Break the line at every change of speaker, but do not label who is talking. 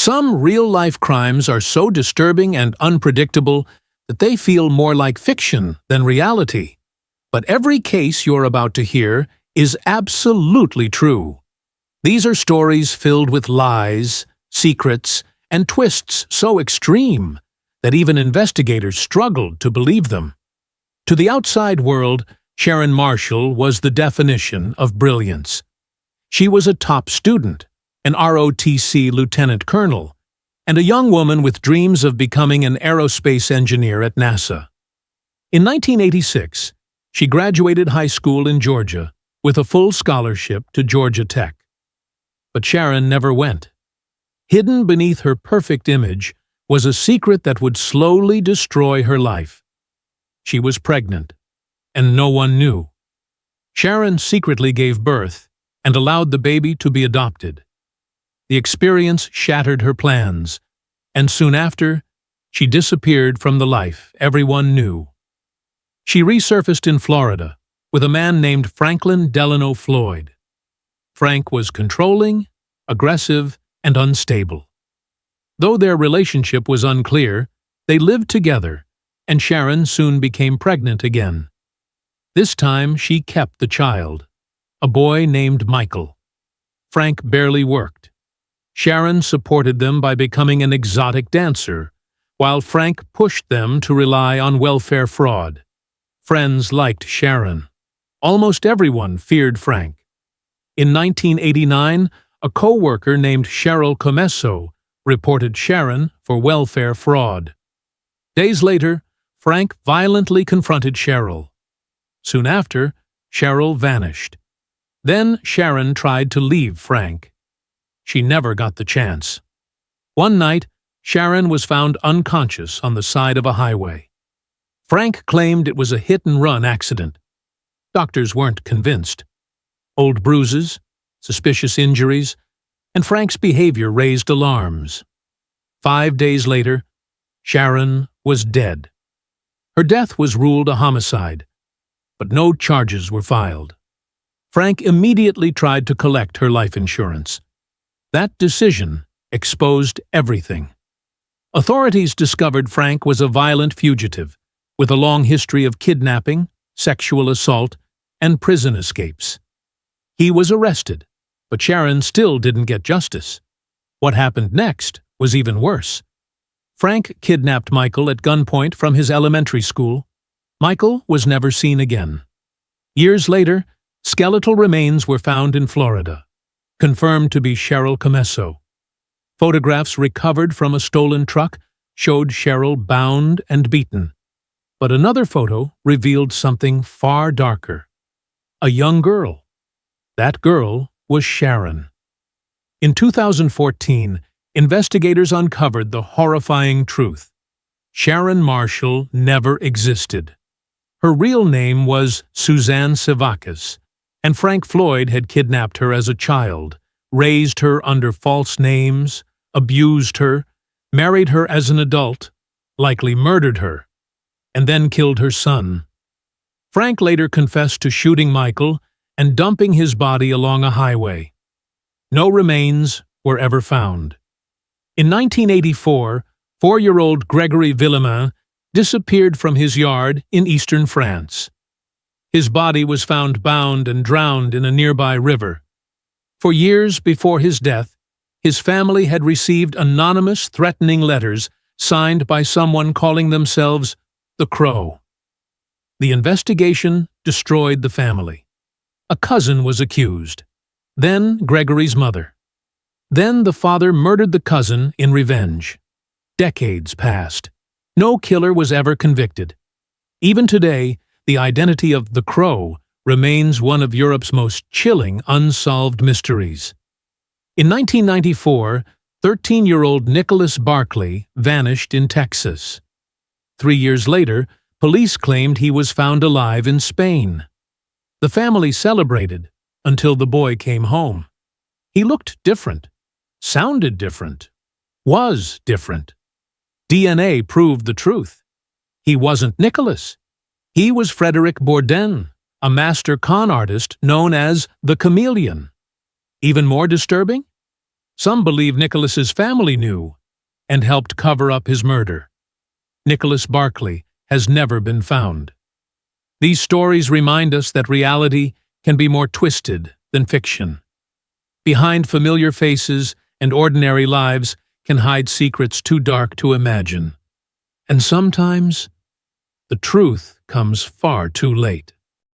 Some real-life crimes are so disturbing and unpredictable that they feel more like fiction than reality. But every case you're about to hear is absolutely true. These are stories filled with lies, secrets, and twists so extreme that even investigators struggled to believe them. To the outside world, Sharon Marshall was the definition of brilliance. She was a top student, an ROTC lieutenant colonel, and a young woman with dreams of becoming an aerospace engineer at NASA. In 1986, she graduated high school in Georgia with a full scholarship to Georgia Tech. But Sharon never went. Hidden beneath her perfect image was a secret that would slowly destroy her life. She was pregnant, and no one knew. Sharon secretly gave birth and allowed the baby to be adopted. The experience shattered her plans, and soon after, she disappeared from the life everyone knew. She resurfaced in Florida with a man named Franklin Delano Floyd. Frank was controlling, aggressive, and unstable. Though their relationship was unclear, they lived together, and Sharon soon became pregnant again. This time she kept the child, a boy named Michael. Frank barely worked. Sharon supported them by becoming an exotic dancer, while Frank pushed them to rely on welfare fraud. Friends liked Sharon. Almost everyone feared Frank. In 1989, a co-worker named Cheryl Comesso reported Sharon for welfare fraud. Days later, Frank violently confronted Cheryl. Soon after, Cheryl vanished. Then Sharon tried to leave Frank. She never got the chance. One night, Sharon was found unconscious on the side of a highway. Frank claimed it was a hit-and-run accident. Doctors weren't convinced. Old bruises, suspicious injuries, and Frank's behavior raised alarms. 5 days later, Sharon was dead. Her death was ruled a homicide, but no charges were filed. Frank immediately tried to collect her life insurance. That decision exposed everything. Authorities discovered Frank was a violent fugitive with a long history of kidnapping, sexual assault, and prison escapes. He was arrested, but Sharon still didn't get justice. What happened next was even worse. Frank kidnapped Michael at gunpoint from his elementary school. Michael was never seen again. Years later, skeletal remains were found in Florida, confirmed to be Cheryl Comesso. Photographs recovered from a stolen truck showed Cheryl bound and beaten. But another photo revealed something far darker. A young girl. That girl was Sharon. In 2014, investigators uncovered the horrifying truth. Sharon Marshall never existed. Her real name was Suzanne Sevakis, and Frank Floyd had kidnapped her as a child, raised her under false names, abused her, married her as an adult, likely murdered her, and then killed her son. Frank later confessed to shooting Michael and dumping his body along a highway. No remains were ever found. In 1984, 4-year-old Grégory Villemin disappeared from his yard in eastern France. His body was found bound and drowned in a nearby river. For years before his death, his family had received anonymous threatening letters signed by someone calling themselves the Crow. The investigation destroyed the family. A cousin was accused. Then Grégory's mother. Then the father murdered the cousin in revenge. Decades passed. No killer was ever convicted. Even today, the identity of the Crow remains one of Europe's most chilling unsolved mysteries. In 1994, 13-year-old Nicholas Barkley vanished in Texas. 3 years later, police claimed he was found alive in Spain. The family celebrated until the boy came home. He looked different, sounded different, was different. DNA proved the truth. He wasn't Nicholas. He was Frederick Bourdin, a master con artist known as the Chameleon. Even more disturbing? Some believe Nicholas's family knew and helped cover up his murder. Nicholas Barkley has never been found. These stories remind us that reality can be more twisted than fiction. Behind familiar faces and ordinary lives can hide secrets too dark to imagine. And sometimes, the truth comes far too late.